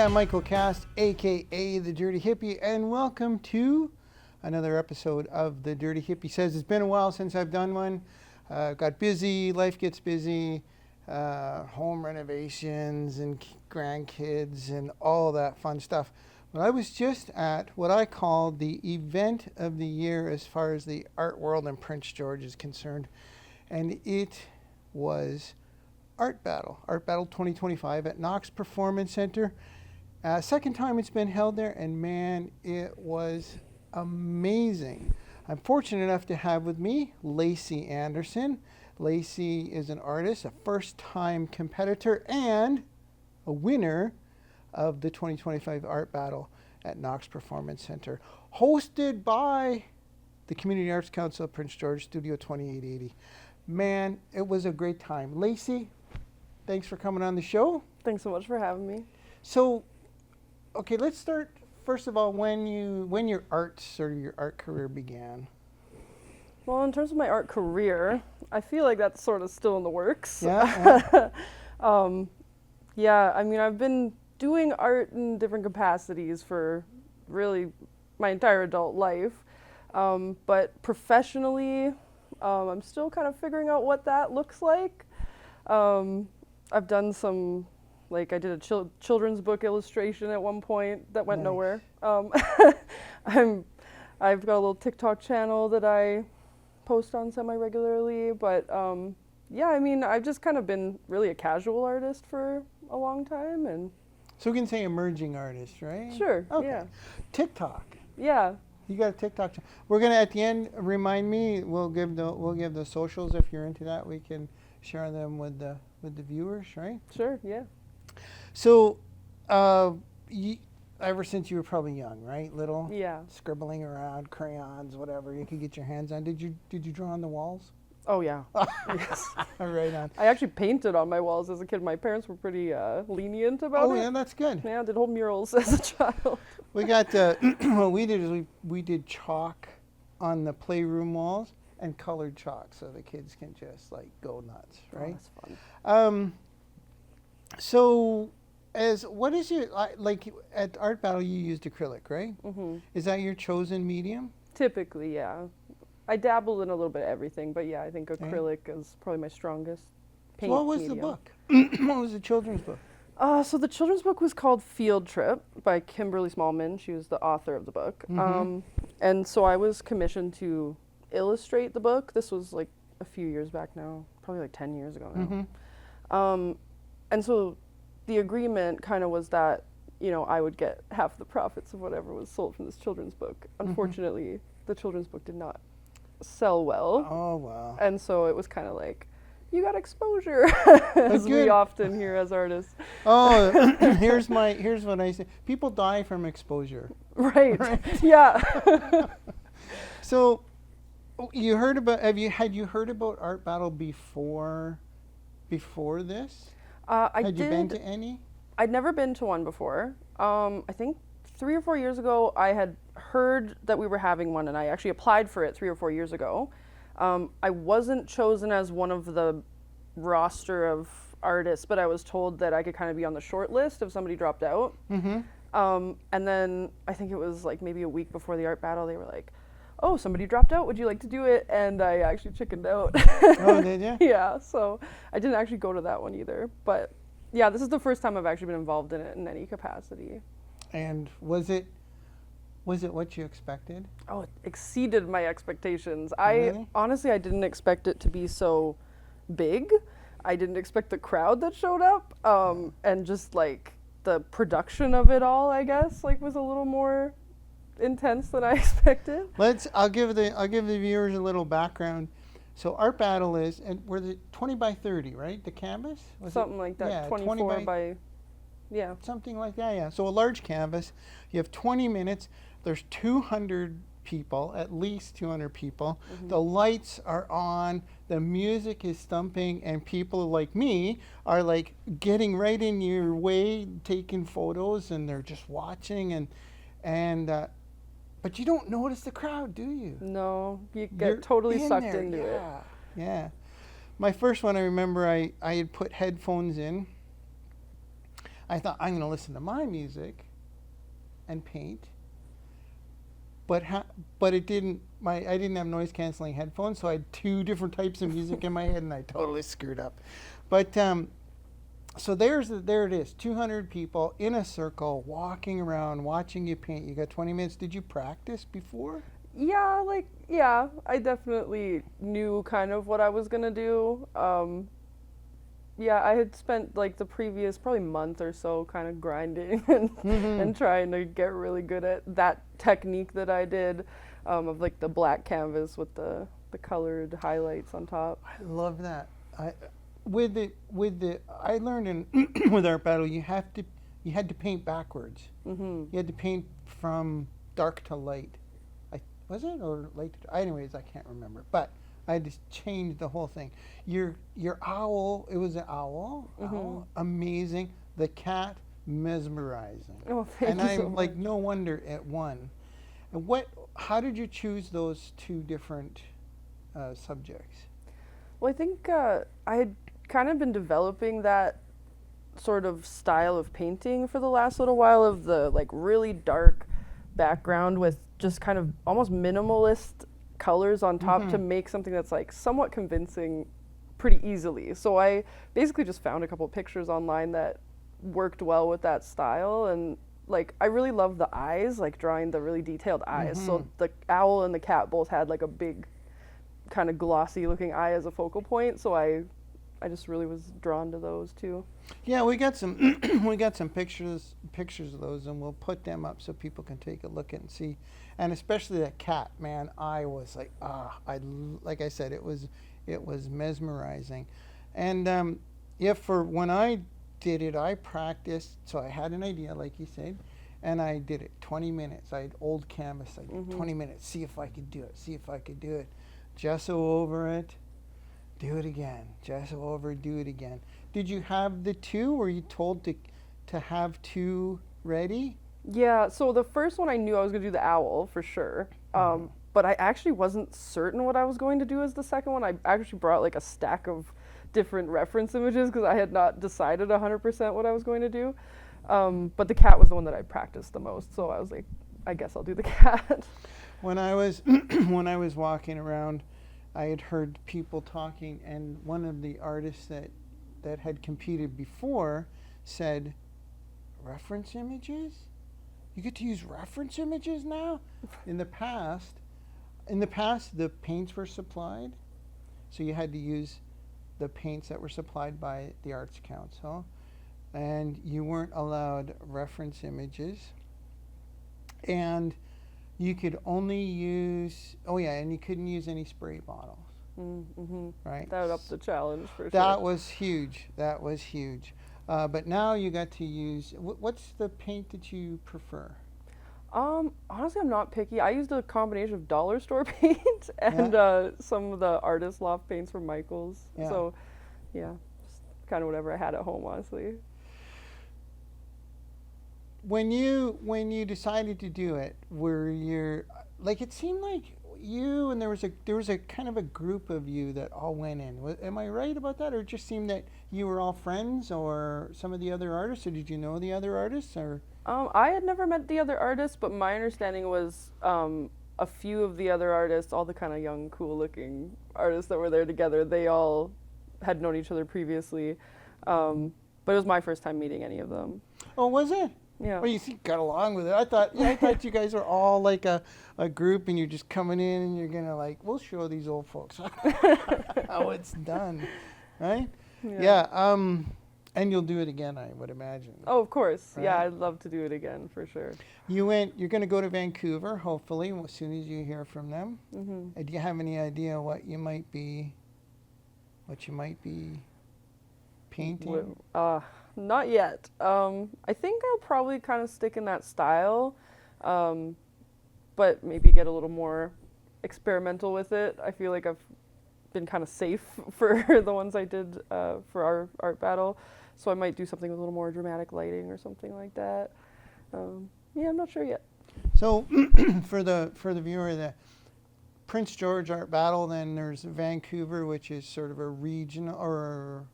I'm Michael Cast, aka The Dirty Hippie, and welcome to another episode of The Dirty Hippie Says. It's been a while since I've done one. Got busy, life gets busy, home renovations and grandkids and all that fun stuff. But I was just at what I call the event of the year as far as the art world in Prince George is concerned. And it was Art Battle 2025 at Knox Performance Center. Second time it's been held there, and man, it was amazing. I'm fortunate enough to have with me Lacey Anderson. Lacey is an artist, a first-time competitor, and a winner of the 2025 Art Battle at Knox Performance Center, hosted by the Community Arts Council of Prince George, Studio 2880. Man, it was a great time. Lacey, thanks for coming on the show. Thanks so much for having me. So, okay, let's start first of all when your art career began. Well, in terms of my art career, I feel like that's sort of still in the works. Yeah. Yeah, I mean, I've been doing art in different capacities for really my entire adult life. But professionally, I'm still kind of figuring out what that looks like. I've done some, like I did a children's book illustration at one point that went nowhere. I've got a little TikTok channel that I post on semi-regularly, but yeah, I mean, I've just kind of been really a casual artist for a long time. And So we can say emerging artist, right? Sure, Okay. yeah. TikTok. Yeah. You got a TikTok channel. We're gonna at the end remind me. We'll give the socials if you're into that. We can share them with the viewers, right? Sure, yeah. So, ever since you were probably young, right? Little. Yeah. Scribbling around, crayons, whatever you could get your hands on. Did you draw on the walls? Oh, yeah. Yes. Right on. I actually painted on my walls as a kid. My parents were pretty lenient about it. Oh, yeah, that's good. Yeah, I did whole murals as a child. We got, what we did is we did chalk on the playroom walls and colored chalk so the kids can just like go nuts, right? Oh, that's fun. So, what is your, like at Art Battle you used acrylic, right? Mm-hmm. Is that your chosen medium? Typically, yeah. I dabbled in a little bit of everything, but yeah, I think acrylic is probably my strongest paint So what was medium. the book? What was the children's book? So the children's book was called Field Trip by Kimberly Smallman. She was the author of the book. Mm-hmm. And so I was commissioned to illustrate the book. This was like a few years back now, probably like 10 years ago now. Mm-hmm. And so the agreement kind of was that, you know, I would get half the profits of whatever was sold from this children's book. Unfortunately, the children's book did not sell well. Oh, wow. And so it was kind of like, you got exposure, as we often hear as artists. Oh, here's what I say. People die from exposure. Right. Yeah. So, you heard about? Had you heard about Art Battle before this? Had you been to any? I'd never been to one before. I think 3 or 4 years ago, I had heard that we were having one, and I actually applied for it 3 or 4 years ago. I wasn't chosen as one of the roster of artists, but I was told that I could kind of be on the short list if somebody dropped out. Mm-hmm. And then I think it was like maybe a week before the Art Battle, they were like, oh, somebody dropped out, would you like to do it? And I actually chickened out. Oh, did you? Yeah, so I didn't actually go to that one either. But yeah, this is the first time I've actually been involved in it in any capacity. And was it what you expected? Oh, it exceeded my expectations. Really? Honestly, I didn't expect it to be so big. I didn't expect the crowd that showed up. And just like the production of it all, I guess, like was a little more intense than I expected. I'll give the viewers a little background. So Art Battle is, and were the 20 by 30, right? The canvas? Something like that. Yeah, 24 by yeah. Something like that, yeah. So a large canvas. You have 20 minutes. There's 200 people, at least 200 people. Mm-hmm. The lights are on. The music is thumping, and people like me are like getting right in your way, taking photos, and they're just watching but you don't notice the crowd, do you? No, you get totally sucked into it. Yeah. My first one, I remember I had put headphones in. I thought I'm going to listen to my music and paint. But it didn't. I didn't have noise canceling headphones, so I had two different types of music in my head, and I totally screwed up. But so there it is. 200 people in a circle, walking around, watching you paint. You got 20 minutes. Did you practice before? Yeah, I definitely knew kind of what I was gonna do. Yeah, I had spent like the previous probably month or so kind of grinding and trying to get really good at that technique that I did, of like the black canvas with the colored highlights on top. I love that. I learned in with Art Battle you had to paint backwards. You had to paint from dark to light. Was it or light to, anyways, I can't remember. But I had to change the whole thing. Your owl, it was an owl, amazing. The cat, mesmerizing. Oh, thank you I'm so much. like, no wonder it won. And how did you choose those two different subjects? Well, I think I had kind of been developing that sort of style of painting for the last little while, of the like really dark background with just kind of almost minimalist colors on top to make something that's like somewhat convincing pretty easily. So I basically just found a couple pictures online that worked well with that style, and like I really love the eyes, like drawing the really detailed eyes. So the owl and the cat both had like a big kind of glossy looking eye as a focal point, so I just really was drawn to those too. Yeah, we got some pictures of those, and we'll put them up so people can take a look and see. And especially that cat, man, I was like, like I said, it was mesmerizing. And when I did it, I practiced, so I had an idea, like you said, and I did it 20 minutes. I had old canvas, I did 20 minutes, see if I could do it. Gesso over it, do it again. Gesso over, do it again. Did you have the two? Were you told to have two ready? Yeah, so the first one I knew I was going to do the owl for sure. But I actually wasn't certain what I was going to do as the second one. I actually brought like a stack of different reference images because I had not decided 100% what I was going to do. But the cat was the one that I practiced the most, so I was like, I guess I'll do the cat. When I was walking around, I had heard people talking, and one of the artists that had competed before said, reference images? You get to use reference images now? In the past, the paints were supplied, so you had to use the paints that were supplied by the Arts Council, and you weren't allowed reference images, and you could only use, and you couldn't use any spray bottles. Right? That would up the challenge for sure. That was huge. But now you got to use, what's the paint that you prefer? Honestly, I'm not picky. I used a combination of dollar store paint and some of the artist loft paints from Michael's. Yeah. So, yeah, just kind of whatever I had at home, honestly. When you decided to do it, it seemed like you and there was a kind of a group of you that all went in. Am I right about that, or it just seemed that you were all friends, or some of the other artists, or did you know the other artists, or? I had never met the other artists, but my understanding was a few of the other artists, all the kind of young, cool-looking artists that were there together, they all had known each other previously, but it was my first time meeting any of them. Oh, was it? Yeah. Well, you got along with it. I thought you guys were all like a group, and you're just coming in, and you're gonna we'll show these old folks how it's done, right? Yeah. And you'll do it again, I would imagine. Oh, of course. Right? Yeah, I'd love to do it again for sure. You're gonna go to Vancouver, hopefully, as soon as you hear from them. Do you have any idea what you might be painting? Not yet. I think I'll probably kind of stick in that style, but maybe get a little more experimental with it. I feel like I've been kind of safe for the ones I did for our art battle, so I might do something with a little more dramatic lighting or something like that. Yeah, I'm not sure yet. So for the viewer, the Prince George Art Battle, then there's Vancouver, which is sort of a regional or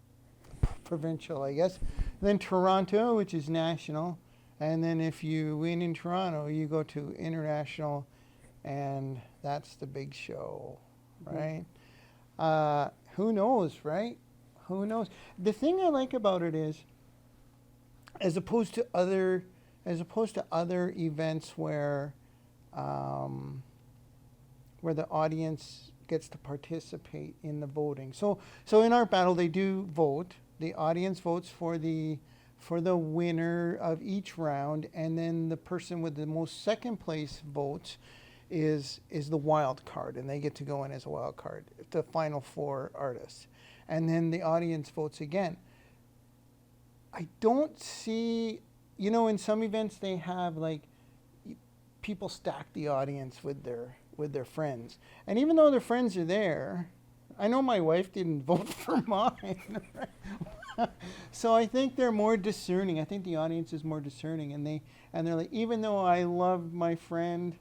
provincial, I guess. Then Toronto, which is national. And then if you win in Toronto, you go to international, and that's the big show, right? Who knows, right? Who knows? The thing I like about it is, as opposed to other events where the audience gets to participate in the voting. So in our battle, they do vote. The audience votes for the winner of each round, and then the person with the most second place votes is the wild card, and they get to go in as a wild card, the final 4 artists. And then the audience votes again. I don't see, in some events they have like people stack the audience with their friends. And even though their friends are there, I know my wife didn't vote for mine. So I think they're more discerning. I think the audience is more discerning, and they're like, even though I love my friend,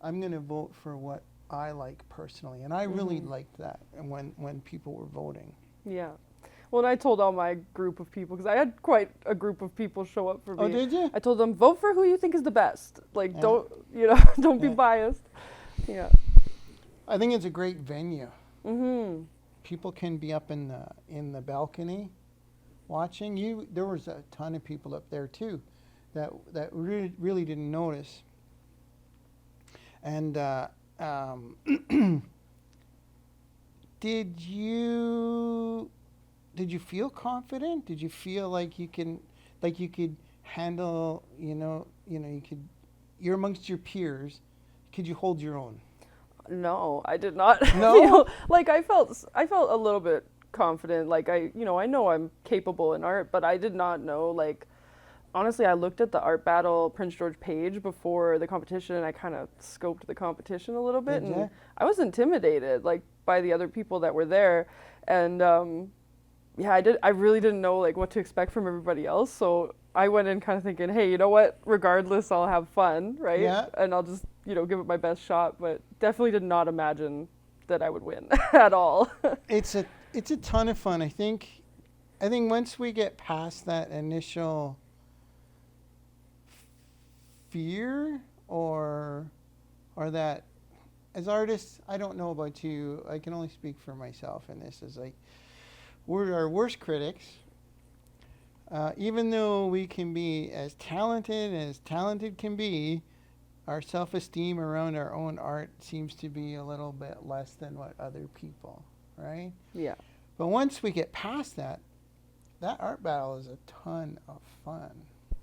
I'm going to vote for what I like personally. And I really liked that, and when people were voting. Yeah. Well, and I told all my group of people, because I had quite a group of people show up for me. Oh, did you? I told them, vote for who you think is the best. Like, don't be biased. Yeah. I think it's a great venue. Mm-hmm. People can be up in the balcony watching you. There was a ton of people up there too that really didn't notice. And did you feel confident? Did you feel like you could handle, you're amongst your peers. Could you hold your own? No, I did not. No? feel like I felt a little bit confident. Like I know I'm capable in art, but I did not know, like, honestly, I looked at the art battle Prince George page before the competition, and I kind of scoped the competition a little bit, and I was intimidated, like, by the other people that were there, and I really didn't know, like, what to expect from everybody else, so I went in kind of thinking, hey, you know what, regardless, I'll have fun, right? Yeah. And I'll just, give it my best shot, but definitely did not imagine that I would win at all. It's a ton of fun. I think once we get past that initial fear or that, as artists, I don't know about you, I can only speak for myself, and this is like, we're our worst critics. Even though we can be as talented can be, our self-esteem around our own art seems to be a little bit less than what other people, right? Yeah. But once we get past that art battle is a ton of fun.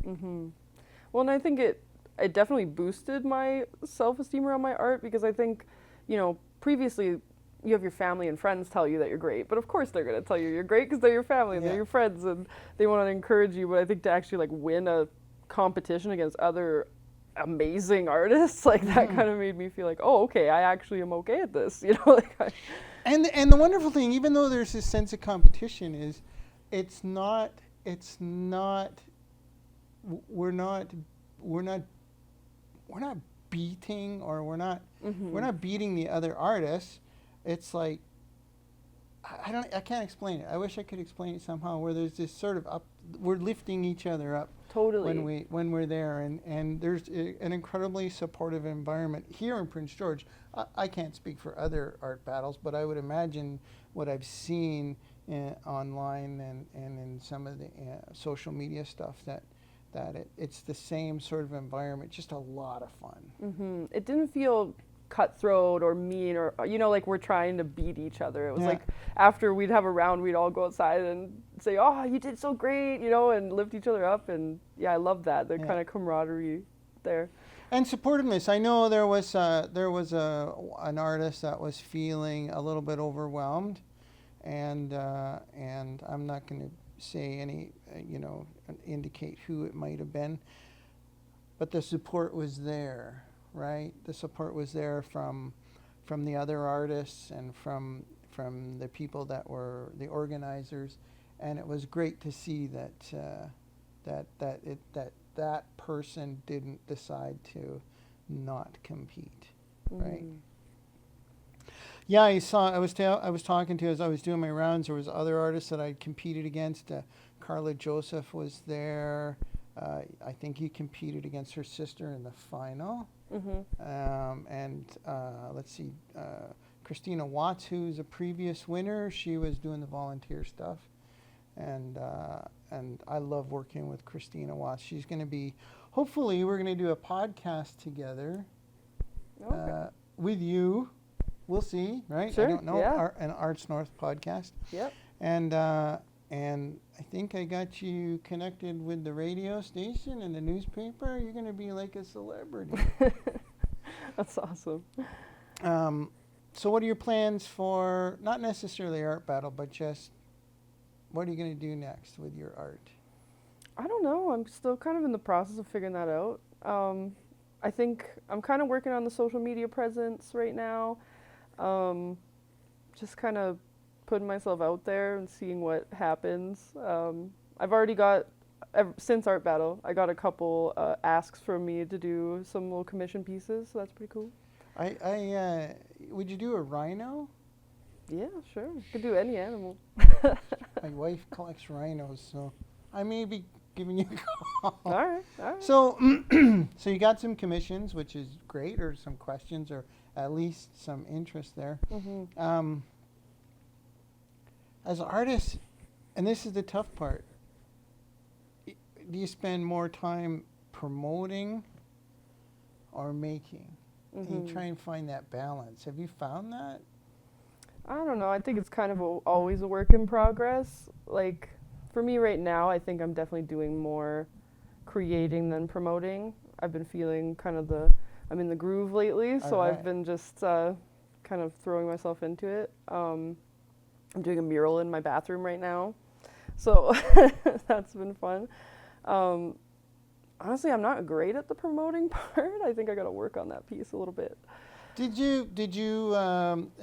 Mm-hmm. Well, and I think it definitely boosted my self-esteem around my art, because I think, previously you have your family and friends tell you that you're great, but of course they're going to tell you you're great because they're your family and they're your friends and they want to encourage you. But I think to actually like win a competition against other amazing artists, like that kind of made me feel like, oh, okay, I actually am okay at this, And the wonderful thing, even though there's this sense of competition, is we're not beating, or we're not beating the other artists. It's like, I can't explain it. I wish I could explain it somehow, where there's this sort of we're lifting each other up. Totally. When we're there, and there's an incredibly supportive environment here in Prince George. I can't speak for other art battles, but I would imagine what I've seen online and in some of the social media stuff that it's the same sort of environment, just a lot of fun. Mm-hmm. It didn't feel cutthroat or mean or like we're trying to beat each other. It was like after we'd have a round, we'd all go outside and say, oh, you did so great, and lift each other up. And I love that, the kind of camaraderie there. And supportiveness. I know there was an artist that was feeling a little bit overwhelmed, and I'm not going to say any indicate who it might have been, but the support was there. Right, the support was there from the other artists and from the people that were the organizers, and it was great to see that person didn't decide to not compete. Right. Yeah, I saw. I was talking to as I was doing my rounds. There was other artists that I competed against. Carla Joseph was there. I think you competed against her sister in the final. And let's see, Christina Watts, who's a previous winner. She was doing the volunteer stuff, and I love working with Christina Watts. She's going to be. Hopefully, we're going to do a podcast together. Okay. With you. We'll see, right? Sure, I don't know. yeah. An Arts North podcast. Yep. And I think I got you connected with the radio station and the newspaper. You're going to be like a celebrity. That's awesome. So what are your plans for, not necessarily art battle, but just what are you going to do next with your art? I don't know. I'm still kind of in the process of figuring that out. I think I'm kind of working on the social media presence right now. Just kind of putting myself out there and seeing what happens. I've already got, since Art Battle, I got a couple asks from me to do some little commission pieces, so that's pretty cool. Would you do a rhino? Yeah, sure. Could do any animal. My wife collects rhinos, so I may be giving you a call. All right. So, so you got some commissions, which is great, or some questions, or at least some interest there. As artists, and this is the tough part, do you spend more time promoting or making? And you try and find that balance. Have you found that? I don't know. I think it's kind of always a work in progress. Like, for me right now, I think I'm definitely doing more creating than promoting. I've been feeling kind of I'm in the groove lately, so I've been just kind of throwing myself into it. I'm doing a mural in my bathroom right now, so that's been fun. Honestly, I'm not great at the promoting part. I think I got to work on that piece a little bit. Did you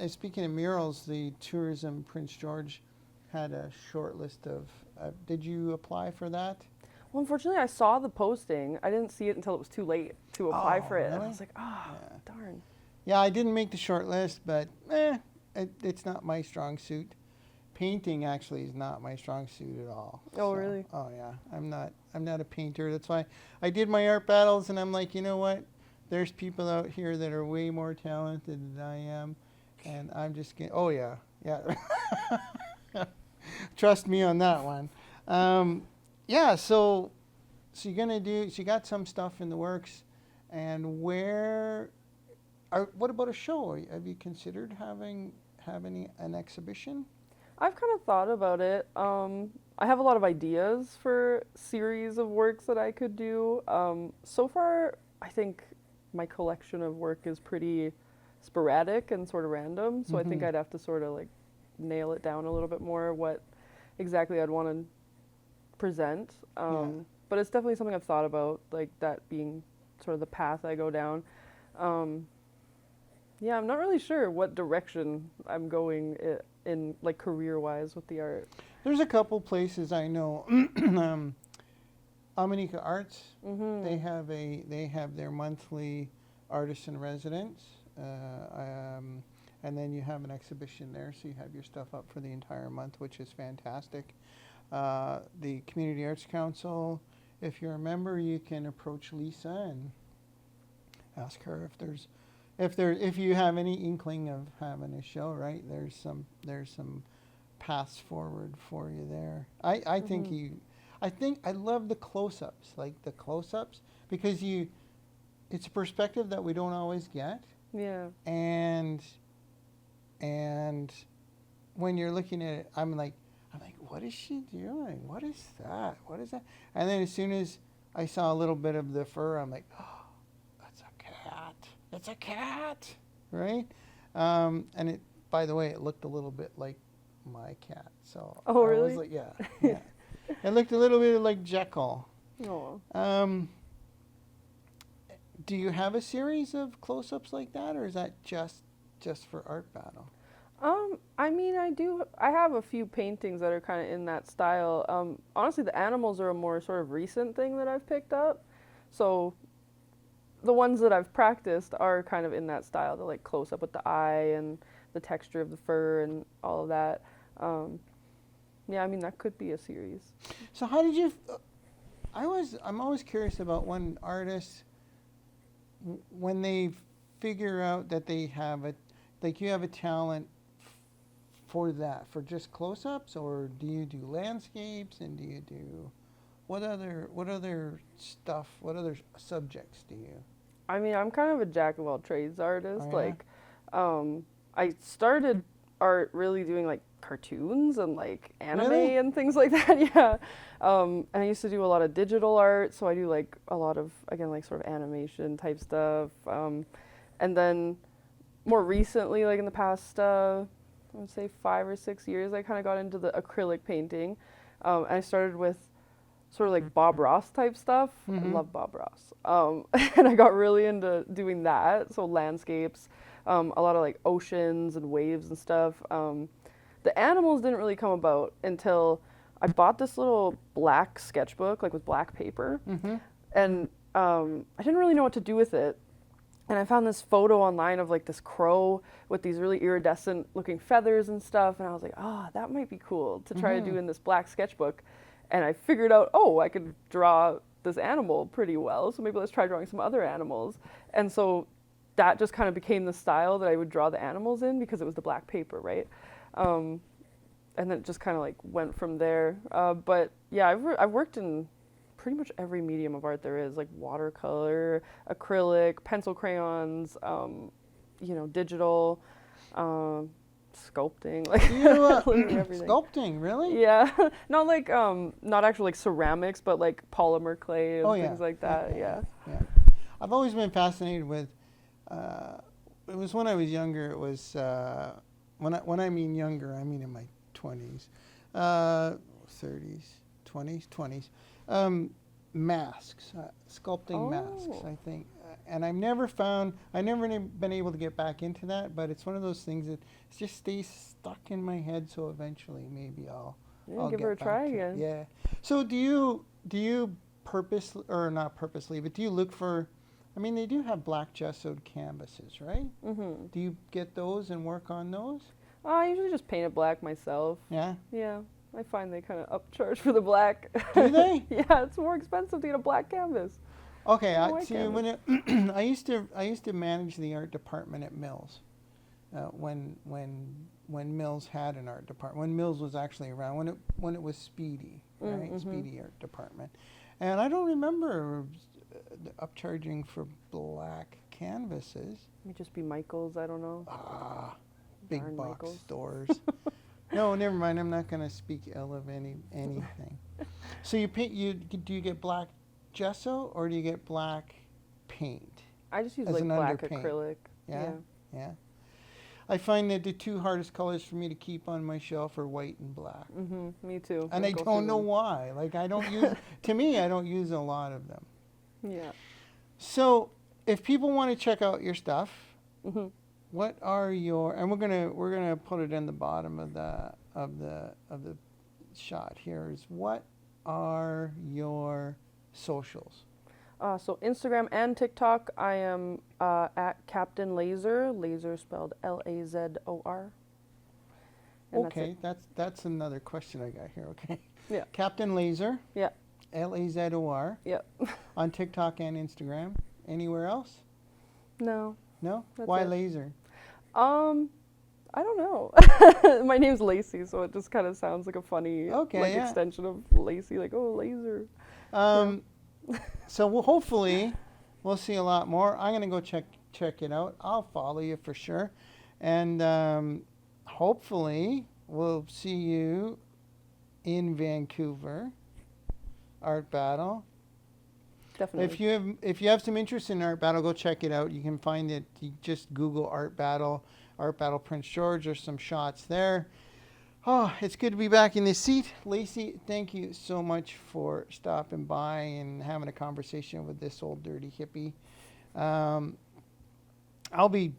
speaking of murals, the Tourism Prince George had a short list of, did you apply for that? Well, unfortunately, I saw the posting. I didn't see it until it was too late to apply for it. Really? And I was like, darn. Yeah, I didn't make the short list, but it's not my strong suit. Painting actually is not my strong suit at all. Oh, really? Oh, yeah. I'm not a painter. That's why I did my art battles, and I'm like, you know what? There's people out here that are way more talented than I am, and I'm just getting. Oh, yeah. Trust me on that one. Yeah. So you're gonna do. So you got some stuff in the works, and what about a show? Have you considered having an exhibition? I've kind of thought about it. I have a lot of ideas for series of works that I could do. So far, I think my collection of work is pretty sporadic and sort of random. So I think I'd have to sort of like nail it down a little bit more what exactly I'd want to present. But it's definitely something I've thought about, like that being sort of the path I go down. Yeah, I'm not really sure what direction I'm going in like career-wise with the art. There's a couple places I know. Amanika Arts, they have their monthly artist in residence, and then you have an exhibition there, so you have your stuff up for the entire month, which is fantastic. The Community Arts Council, if you're a member, you can approach Lisa and ask her if you have any inkling of having a show. Right, there's some paths forward for you there. I think I love the close-ups, because it's a perspective that we don't always get. Yeah. And when you're looking at it, I'm like, what is she doing? What is that? What is that? And then as soon as I saw a little bit of the fur, I'm like, oh, that's a cat. It's a cat, right? And it, by the way, it looked a little bit like my cat. So oh, I really? was like, yeah. It looked a little bit like Jekyll. Oh. Do you have a series of close-ups like that, or is that just for Art Battle? I mean, I have a few paintings that are kind of in that style. Honestly, the animals are a more sort of recent thing that I've picked up. So the ones that I've practiced are kind of in that style, the like close up with the eye and the texture of the fur and all of that. Yeah, I mean that could be a series. So how did you? I'm always curious about when artists, when they figure out that they have a, like you have a talent for that, for just close-ups, or do you do landscapes, and do you do what other stuff, what other subjects do you? I mean, I'm kind of a jack of all trades artist. Oh, yeah? Like, I started art really doing like cartoons and like anime Really? and things like that. Yeah. And I used to do a lot of digital art, so I do like a lot of, again, like sort of animation type stuff. And then more recently, like in the past, I would say 5 or 6 years, I kind of got into the acrylic painting. And I started with sort of like Bob Ross type stuff. I love Bob Ross. And I got really into doing that. So landscapes, a lot of like oceans and waves and stuff. The animals didn't really come about until I bought this little black sketchbook, like with black paper. And I didn't really know what to do with it. And I found this photo online of like this crow with these really iridescent looking feathers and stuff. And I was like, that might be cool to try to do in this black sketchbook. And I figured out, I could draw this animal pretty well. So maybe let's try drawing some other animals. And so that just kind of became the style that I would draw the animals in because it was the black paper, right? And then it just kind of like went from there. But yeah, I've worked in pretty much every medium of art there is, like watercolor, acrylic, pencil crayons, digital, sculpting, like literally everything. Sculpting, really? Yeah, not like not actual like ceramics, but like polymer clay and things like that. Yeah. I've always been fascinated with. It was when I was younger. It was when I mean younger, I mean in my 20s, 30s, 20s. Masks, sculpting masks, I think. And I've never been able to get back into that, but it's one of those things that just stays stuck in my head, so eventually maybe I'll give her a try again. Yeah. So do you purposely, or not purposely, but do you look for, I mean, they do have black gessoed canvases, right? Do you get those and work on those? I usually just paint it black myself. Yeah? Yeah. I find they kind of upcharge for the black. Do they? Yeah, it's more expensive to get a black canvas. Okay, I used to manage the art department at Mills, when Mills had an art department. When Mills was actually around, when it was Speedy, right? Speedy art department, and I don't remember upcharging for black canvases. It may just be Michael's. I don't know. Big Darn box Michael's. stores. No, never mind. I'm not going to speak ill of anything. So do you get black gesso or do you get black paint? I just use as like an black underpaint? acrylic. Yeah. I find that the two hardest colors for me to keep on my shelf are white and black. Me too. And I don't know why. Like I don't use. To me, I don't use a lot of them. Yeah. So if people want to check out your stuff. What are your, and we're gonna put it in the bottom of the shot here, is what are your socials? So Instagram and TikTok, I am at Captain Laser, laser spelled Lazor. Okay, that's another question I got here. Okay. Yeah. Captain Laser. Yeah. Lazor. Yep. On TikTok and Instagram. Anywhere else? No. No? That's Why it. Laser? I don't know. My name's Lacey, so it just kind of sounds like a funny extension of Lacey, like, laser. So hopefully we'll see a lot more. I'm going to go check it out. I'll follow you for sure. And hopefully we'll see you in Vancouver Art Battle. Definitely. If you have some interest in Art Battle, go check it out. You can find it. You just Google Art Battle Prince George. There's some shots there. Oh, it's good to be back in this seat. Lacey, thank you so much for stopping by and having a conversation with this old dirty hippie. I'll be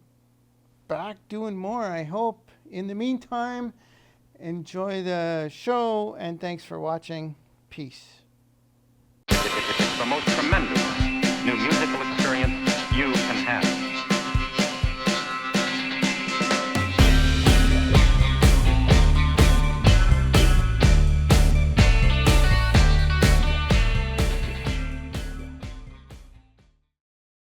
back doing more, I hope. In the meantime, enjoy the show, and thanks for watching. Peace. It's the most tremendous new musical experience you.